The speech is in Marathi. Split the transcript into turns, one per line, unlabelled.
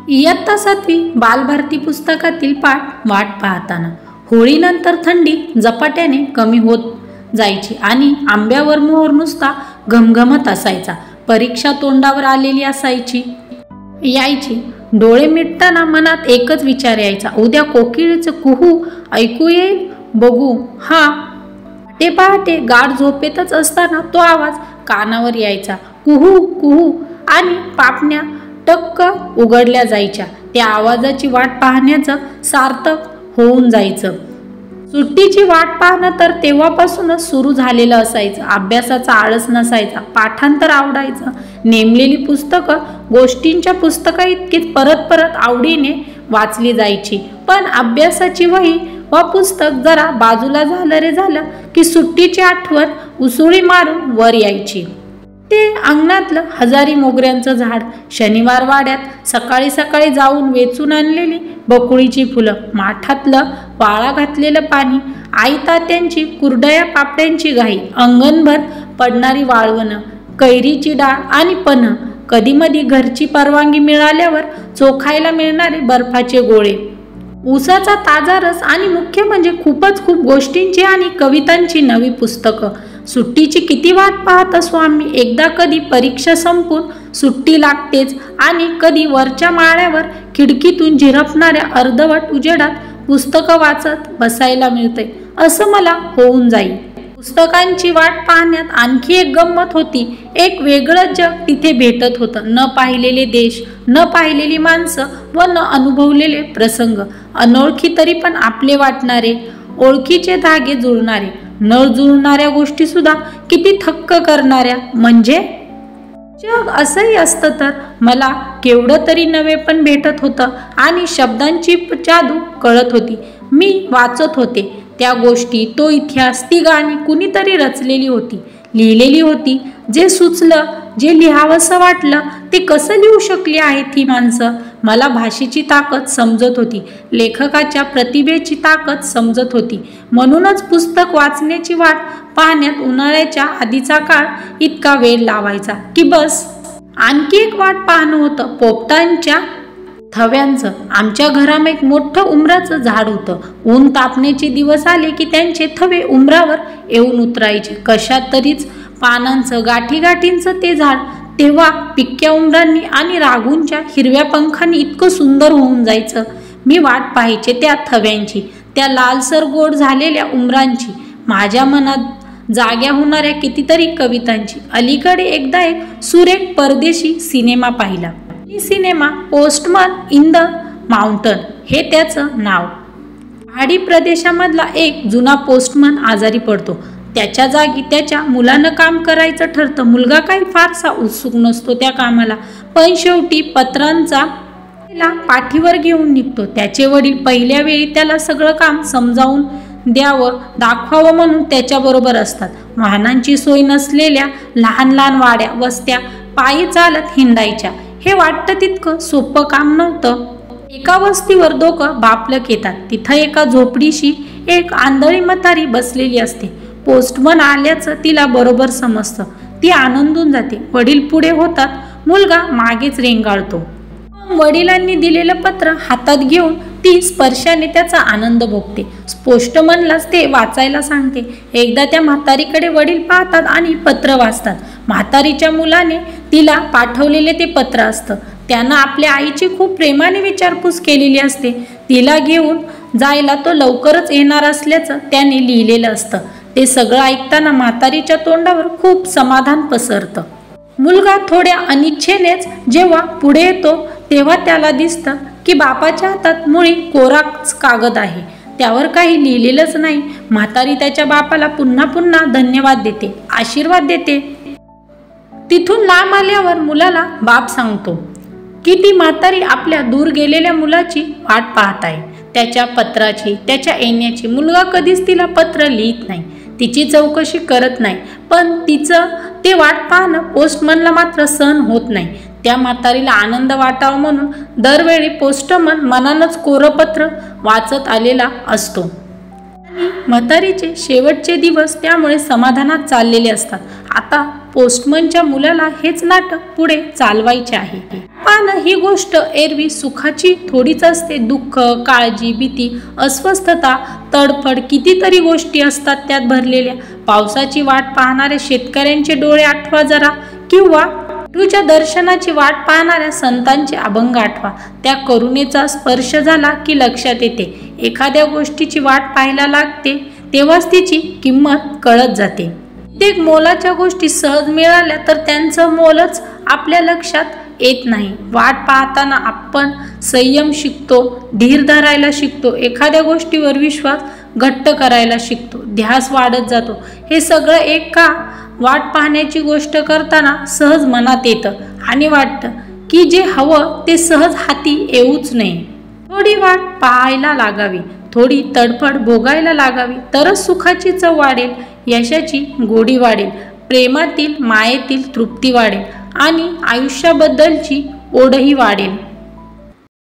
इयत्ता 7वी बालभारती पुस्तकातील पाठ वाट पाहताना. होळीनंतर थंडी झपाट्याने कमी होत जायची आणि आंब्यावर मोहर नुसता घमघमत असायचा. परीक्षा तोंडावर आलेली यायची. डोळे मिटताना मनात एकच विचार यायचा, उद्या कोकिळेचं कुहू ऐकू येईल बघू. ते पहाटे गाढ झोपेतच असताना तो आवाज कानावर यायचा, कुहू कुहू, आणि पापण्या टक्क उघडल्या जायच्या. त्या आवाजाची वाट पाहण्याचं सार्थक होऊन जायचं. सुट्टीची वाट पाहणं तर तेव्हापासूनच सुरू झालेलं असायचं. अभ्यासाचा आळस नसायचा, पाठांतर आवडायचं. नेमलेली पुस्तकं गोष्टींच्या पुस्तका इतकीच परत परत आवडीने वाचली जायची. पण अभ्यासाची वही व पुस्तक जरा बाजूला झालं की सुट्टीची आठवण उसळी मारून वर यायची. ते अंगणातलं हजारी मोगऱ्यांचं झाड, शनिवार वाड्यात सकाळी सकाळी जाऊन वेचून आणलेली बकुळीची फुलं, माठातलं वाळा घातलेलं पाणी, आई तात्यांची कुरडया पापड्यांची घाई, अंगणभर पडणारी वाळवणं, कैरीची डाळ आणि पन्ह, कधीमधी घरची परवानगी मिळाल्यावर चोखायला मिळणारे बर्फाचे गोळे, ऊसाचा ताजा रस आणि मुख्य म्हणजे खूप गोष्टींची आणि कवितांची नवी पुस्तकं. सुट्टीची किती वाट पाहत असो आम्ही. एकदा कधी परीक्षा संपून सुट्टी लागतेच आणि कधी वरच्या माळ्यावर खिडकीतून झिरपणाऱ्या अर्धवट उजेडात पुस्तकं वाचत बसायला मिळते असं मला होऊन जाईल. पुस्तकांची वाट पाहण्यात आणखी एक गंमत होती. एक वेगळं जग तिथे भेटत होतं. न पाहिलेले देश, न पाहिलेली माणसं व न अनुभवलेले प्रसंग, अनोळखी तरी पण आपले वाटणारे, ओळखीचे धागे जुळणारे, न जुळणाऱ्या गोष्टी सुद्धा किती थक्क करणाऱ्या. म्हणजे जग असंही असतं तर मला केवढं तरी नवे पण भेटत होतं आणि शब्दांची जादू कळत होती. मी वाचत होते त्या गोष्टी, तो इतिहास, ती गाणी कुणीतरी रचलेली होती, लिहिलेली होती. जे सुचलं, जे लिहावंसं वाटलं ते कसं लिहू शकली आहेत ही माणसं. मला भाषेची ताकद समजत होती, लेखकाच्या प्रतिभेची ताकद समजत होती. म्हणूनच पुस्तक वाचण्याची वाट पाहण्यात उन्हाळ्याच्या आधीचा काळ इतका वेळ लावायचा की बस. आणखी एक वाट पाहणं होतं पोपटांच्या थव्यांचं. आमच्या घरामध्ये एक मोठं उमराचं झाड होतं. ऊन तापण्याचे दिवस आले की त्यांचे थवे उमरावर येऊन उतरायचे. कशात तरीच पानांचं, गाठीगाठींचं ते झाड तेव्हा पिक्या उमरांनी आणि राघूंच्या हिरव्या पंखांनी इतकं सुंदर होऊन जायचं. मी वाट पाहायचे त्या थव्यांची, त्या लालसर गोड झालेल्या उमरांची, माझ्या मनात जाग्या होणाऱ्या कितीतरी कवितांची. अलीकडे एकदा एक सुरेख परदेशी सिनेमा पाहिला. Cinema postman in the mountain हे त्याचं नाव. पहाडी प्रदेशामधला एक जुना पोस्टमन आजारी पडतो. त्याच्या जागी त्याच्या मुलानं काम करायचं ठरतं. मुलगा काही फारसा उत्सुक नसतो त्या कामाला, पण शेवटी पत्रांचा पाठीवर घेऊन निघतो. त्याचे वडील पहिल्या वेळी त्याला सगळं काम समजावून द्यावं, दाखवावं म्हणून त्याच्याबरोबर असतात. वाहनांची सोय नसलेल्या लहान लहान वाड्या, वस्त्या पायी चालत हिंडायच्या. हे वाटतं तितकं सोपं काम नव्हतं. एका वस्तीवर दोघं बापलक येतात. तिथं एका झोपडीशी एक आंधळी म्हातारी बसलेली असते. पोस्टमन आल्याचं तिला बरोबर समजतं. ती आनंदून जाते. वडील पुढे होतात, मुलगा मागेच रेंगाळतो. वडिलांनी दिलेलं पत्र हातात घेऊन ती स्पर्शाने त्याचा आनंद भोगते. पोस्टमनलाच ते वाचायला सांगते. एकदा त्या म्हातारीकडे वडील पाहतात आणि पत्र वाचतात. म्हातारीच्या मुलाने तिला पाठवलेले ते पत्र असतं. त्यानं आपल्या आईची खूप प्रेमाने विचारपूस केलेली असते. तिला घेऊन जायला तो लवकरच येणार असल्याचं त्याने लिहिलेलं असतं. ते सगळं ऐकताना म्हातारीच्या तोंडावर खूप समाधान पसरतं. मुलगा थोड्या अनिच्छेनेच जेव्हा पुढे येतो तेव्हा त्याला दिसतं की बापाच्या हातात मुळी कोराच कागद आहे, त्यावर काही लिहिलेलंच नाही. म्हातारी त्याच्या बापाला पुन्हा पुन्हा धन्यवाद देते, आशीर्वाद देते. तिथून लांब आल्यावर मुलाला बाप सांगतो की ती म्हातारी आपल्या दूर गेलेल्या मुलाची वाट पाहत आहे, त्याच्या पत्राची, त्याच्या येण्याची. मुलगा कधीच तिला पत्र लिहित नाही, तिची चौकशी करत नाही. पण तिचं ते वाट पाहणं पोस्टमनला मात्र सहन होत नाही. त्या म्हातारीला आनंद वाटावा म्हणून दरवेळी पोस्टमन मनानंच कोरं पत्र वाचत आलेला असतो. म्हातारीचे शेवटचे दिवस त्यामुळे समाधानात चाललेले असतात. आता पोस्टमनच्या मुलाला हेच नाटक पुढे चालवायचे आहे. पाहणं ही गोष्ट एरवी सुखाची थोडीच असते. दुःख, काळजी, भीती, अस्वस्थता, तडफड कितीतरी गोष्टी असतात त्यात भरलेल्या. पावसाची वाट पाहणाऱ्या शेतकऱ्यांचे डोळे आठवा जरा, किंवा विठूच्या दर्शनाची वाट पाहणाऱ्या संतांचे अभंग आठवा. त्या करुणेचा स्पर्श झाला की लक्षात येते, एखाद्या गोष्टीची वाट पाहायला लागते तेव्हाच तिची किंमत कळत जाते. कित्येक मोलाच्या गोष्टी सहज मिळाल्या तर त्यांचं मोलच आपल्या लक्षात येत नाही. वाट पाहताना आपण संयम शिकतो, धीर धरायला शिकतो, एखाद्या गोष्टीवर विश्वास घट्ट करायला शिकतो, ध्यास वाढत जातो. हे सगळं एक का वाट पाहण्याची गोष्ट करताना सहज मनात येतं आणि वाटतं की जे हवं ते सहज हाती येऊच नये. थोडी वाट पाहायला लागावी, थोडी तडफड भोगायला लागावी, तरच सुखाची चव वाढेल, यशाची गोडी वाढेल, प्रेमातील मायेतील तृप्ती वाढेल आणि आयुष्याबद्दलची ओढही वाढेल.